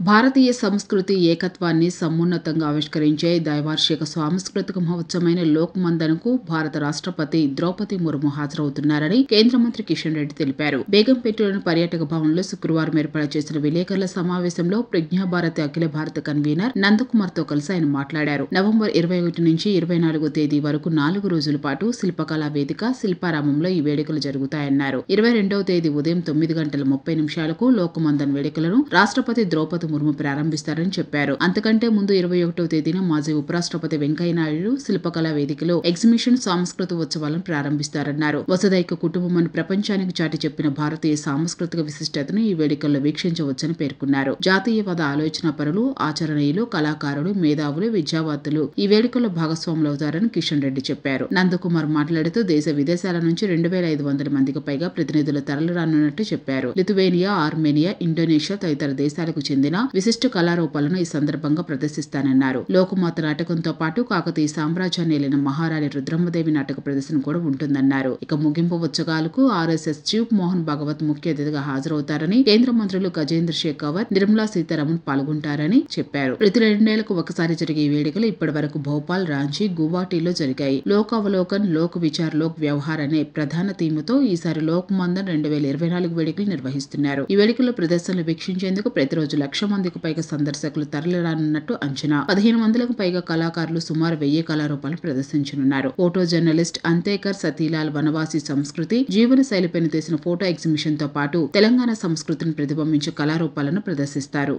భారతీయ సంస్కృతి ఏకత్వాన్ని సమున్నతంగా ఆవిష్కరించే ద్వైవార్షిక సాంస్కృతిక మహోత్సవమైన లోక్ మందన్కు భారత రాష్ట్రపతి ద్రౌపది ముర్ము హాజరవుతున్నారని కేంద్ర మంత్రి కిషన్ రెడ్డి తెలిపారు. బేగంపేటలోని పర్యాటక భవన్లో శుక్రవారం ఏర్పాటు చేసిన విలేకరుల సమావేశంలో ప్రజ్ఞాభారతి అఖిల భారత కన్వీనర్ నందకుమార్తో కలిసి ఆయన మాట్లాడారు. నవంబర్ 21 నుంచి 24వ తేదీ వరకు 4 రోజుల పాటు శిల్పకళా వేదిక శిల్పారామంలో ఈ వేడుకలు జరుగుతాయన్నారు. 22వ తేదీ ఉదయం 9:30 లోక్ మందన్ వేడుకలను రాష్ట్రపతి ద్రౌపది ముర్ము ప్రారంభిస్తారని చెప్పారు. అంతకంటే ముందు 21వ తేదీన మాజీ ఉపరాష్ట్రపతి వెంకయ్యనాయుడు శిల్పకళా వేదికలో ఎగ్జిబిషన్ సాంస్కృతిక ఉత్సవాలను ప్రారంభిస్తారన్నారు. వసుధైక కుటుంబం అని ప్రపంచానికి చాటి చెప్పిన భారతీయ సాంస్కృతిక విశిష్టతను ఈ వేడుకల్లో వీక్షించవచ్చని పేర్కొన్నారు. జాతీయవాద ఆలోచన పరులు, ఆచరణీయులు, కళాకారులు, మేధావులు, విద్యావేత్తలు ఈ వేడుకల్లో భాగస్వాములవుతారని కిషన్ రెడ్డి చెప్పారు. నందకుమార్ మాట్లాడుతూ దేశ విదేశాల నుంచి 2500 మందికి పైగా ప్రతినిధులు తరలిరానున్నట్టు చెప్పారు. లిథువేనియా, ఆర్మేనియా, ఇండోనేషియా తదితర దేశాలకు చెందిన విశిష్ట కళారూపాలను ఈ సందర్భంగా ప్రదర్శిస్తానన్నారు. లోకమాత నాటకంతో పాటు కాకతీయ సామ్రాజ్యాన్ని ఏలిన మహారాణి రుద్రమ్మదేవి నాటక ప్రదర్శన కూడా ఉంటుందన్నారు. ఇక ముగింపు ఉత్సవాలకు ఆర్ఎస్ఎస్ చీఫ్ మోహన్ భగవత్ ముఖ్య అతిథిగా హాజరవుతారని, కేంద్ర మంత్రులు గజేంద్ర షెకావత్, నిర్మలా సీతారామన్ పాల్గొంటారని చెప్పారు. ప్రతి 2 నెలలకు ఒకసారి జరిగే ఈ వేడుకలు ఇప్పటి వరకు భోపాల్, రాంచీ, గువాహటిలో జరిగాయి. లోక్ అవలోకన్, లోక్ విచార్, లోక్ వ్యవహార్ అనే ప్రధాన థీమ్తో ఈసారి లోక్ మందన్ 2024 వేడుకలు నిర్వహిస్తున్నారు. ఈ వేడుకల్లో ప్రదర్శనలు వీక్షించేందుకు ప్రతిరోజు 1,00,000 మందికి పైగా సందర్శకులు తరలిరానున్నట్టు అంచనా. 1500కు పైగా కళాకారులు సుమారు 1000 కళారూపాలను ప్రదర్శించనున్నారు. ఫోటో జర్నలిస్ట్ అంతేకర్ సతీలాల్ వనవాసి సంస్కృతి, జీవన శైలిపైన తీసిన ఫోటో ఎగ్జిబిషన్ తో పాటు తెలంగాణ సంస్కృతిని ప్రతిబింబించే కళారూపాలను ప్రదర్శిస్తారు.